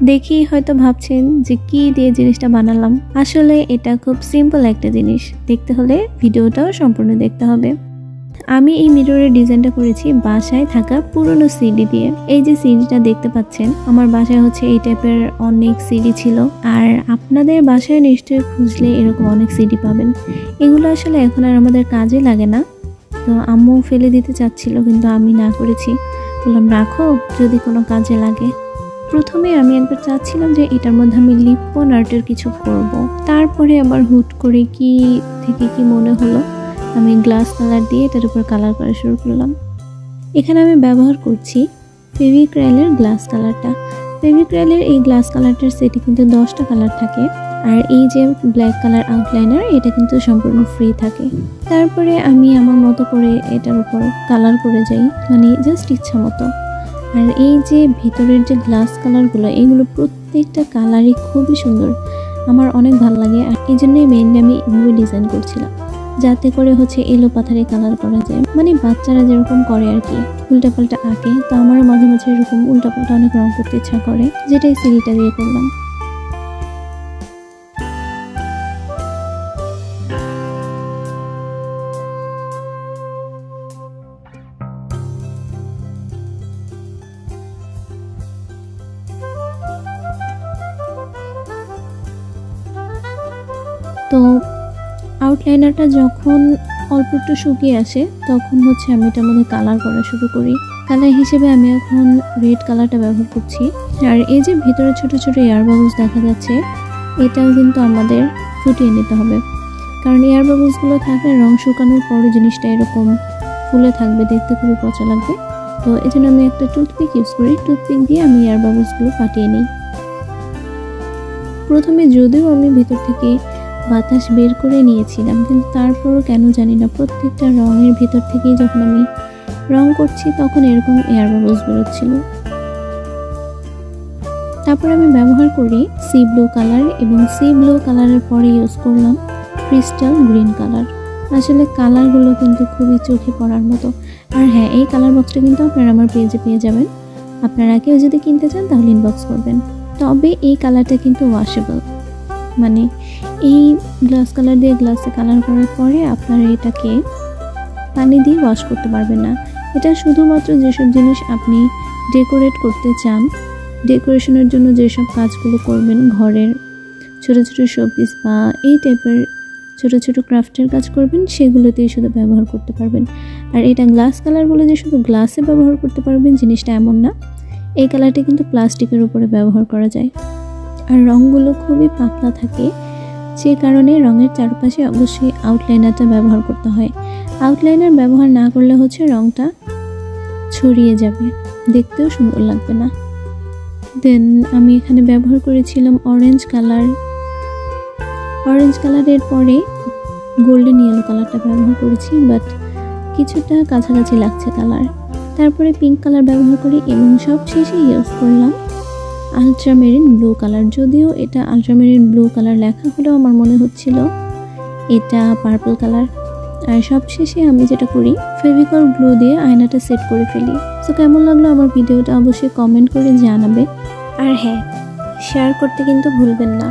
দেখেই হয়তো ভাবছেন যে কি দিয়ে জিনিসটা বানালাম। আসলে এটা খুব সিম্পল একটা জিনিস, দেখতে হলে ভিডিওটাও সম্পূর্ণ দেখতে হবে। আমি এই মিররের ডিজাইনটা করেছি বাসায় থাকা পুরনো সিডি দিয়ে। এই যে সিডিটা দেখতে পাচ্ছেন, আমার বাসায় হচ্ছে এই টাইপের অনেক সিডি ছিল, আর আপনাদের বাসায় নিশ্চয়ই খুঁজলে এরকম অনেক সিডি পাবেন। এগুলো আসলে এখন আর আমাদের কাজে লাগে না, তো আম্মু ফেলে দিতে চাচ্ছিল কিন্তু আমি না করেছি, বললাম রাখো যদি কোনো কাজে লাগে। প্রথমে আমি একবার চাচ্ছিলাম যে এটার মধ্যে আমি লিপন আর্টের কিছু করব, তারপরে আবার হুট করে কি থেকে কি মনে হলো আমি গ্লাস কালার দিয়ে এটার উপর কালার করা শুরু করলাম। এখানে আমি ব্যবহার করছি ফেভিক্রাইলের গ্লাস কালারটা। ফেভিক্রাইলের এই গ্লাস কালারটার সেটে কিন্তু 10টা কালার থাকে, আর এই যে ব্ল্যাক কালার আউটলাইনার এটা কিন্তু সম্পূর্ণ ফ্রি থাকে। তারপরে আমি আমার মতো করে এটার উপর কালার করে যাই, মানে জাস্ট ইচ্ছা মতো। আর এই যে ভিতরের যে গ্লাস কালারগুলো, এগুলো প্রত্যেকটা কালারই খুবই সুন্দর, আমার অনেক ভালো লাগে। আর এই জন্যই মেইনলি আমি এভাবে ডিজাইন করছিলাম, যাতে করে হচ্ছে এলো পাথারে কালার করা যায়, মানে বাচ্চারা যেরকম করে আর কি, উল্টাপাল্টা আঁকে। তো আমারও মাঝে মাঝে এরকম উল্টাপাল্টা অনেক রং করতে ইচ্ছা করে, যেটাই সিডিটা দিয়ে করলাম। তো আউটলাইনারটা যখন অল্প একটু শুকিয়ে আসে তখন হচ্ছে আমি এটার মধ্যে কালার করা শুরু করি। কালার হিসেবে আমি এখন রেড কালারটা ব্যবহার করছি। আর এই যে ভিতরে ছোট ছোট এয়ার বাবলস দেখা যাচ্ছে, এটাও কিন্তু আমাদের ফুটিয়ে নিতে হবে, কারণ এয়ার বাবলসগুলো থাকলে রং শুকানোর পরে জিনিসটা এরকম ফুলে থাকবে, দেখতে খুবই পচা লাগবে। তো এই জন্য আমি একটা টুথপিক ইউজ করি, টুথপিক দিয়ে আমি এয়ার বাবলসগুলো ফাটিয়ে নিই। প্রথমে যদিও আমি ভিতর থেকে বাতাস বের করে নিয়েছিলাম, কিন্তু তারপরও কেন জানি না প্রত্যেকটা রঙের ভিতর থেকেই যখন আমি রং করছি তখন এরকম এয়ার বাবলস বেরোচ্ছিল। তারপর আমি ব্যবহার করি সি ব্লু কালার, এবং সি ব্লু কালারের পরে ইউজ করলাম ক্রিস্টাল গ্রিন কালার। আসলে কালারগুলো কিন্তু খুবই চোখে পড়ার মতো। আর হ্যাঁ, এই কালার বক্সটা কিন্তু আপনারা আমার পেজে পেয়ে যাবেন, আপনারা কেউ যদি কিনতে চান তাহলে ইনবক্স করবেন। তবে এই কালারটা কিন্তু ওয়াশেবল, মানে এই গ্লাস কালার দিয়ে গ্লাসে কালার করার পরে আপনারা এটাকে পানি দিয়ে ওয়াশ করতে পারবেন না। এটা শুধুমাত্র যেসব জিনিস আপনি ডেকোরেট করতে চান, ডেকোরেশনের জন্য যেসব কাজগুলো করবেন, ঘরের ছোট ছোট শোপিস বা এই টাইপের ছোট ছোট ক্রাফটের কাজ করবেন, সেগুলোতেই শুধু ব্যবহার করতে পারবেন। আর এটা গ্লাস কালারগুলো যে শুধু গ্লাসে ব্যবহার করতে পারবেন জিনিসটা এমন না, এই কালারটা কিন্তু প্লাস্টিকের উপরে ব্যবহার করা যায়। আর রঙগুলো খুবই পাতলা থাকে, যে কারণে রঙের চারপাশে অবশ্যই আউটলাইনারটা ব্যবহার করতে হয়। আউটলাইনার ব্যবহার না করলে হচ্ছে রঙটা ছড়িয়ে যাবে, দেখতেও সুন্দর লাগবে না। দেন আমি এখানে ব্যবহার করেছিলাম অরেঞ্জ কালার। অরেঞ্জ কালারের পরে গোল্ডেন ইয়েলো কালারটা ব্যবহার করেছি, বাট কিছুটা কাছাকাছি লাগছে কালার। তারপরে পিঙ্ক কালার ব্যবহার করি, এবং সবশেষে ইউজ করলাম আলট্রামেরিন ব্লু কালার। যদিও এটা আলট্রামেরিন ব্লু কালার লেখা হলেও আমার মনে হচ্ছিল এটা পার্পল কালার। আর সবশেষে আমি যেটা করি, ফেভিকল গ্লু দিয়ে আয়নাটা সেট করে ফেলি। তো কেমন লাগলো আমার ভিডিওটা অবশ্যই কমেন্ট করে জানাবে, আর হ্যাঁ, শেয়ার করতে কিন্তু ভুলবেন না।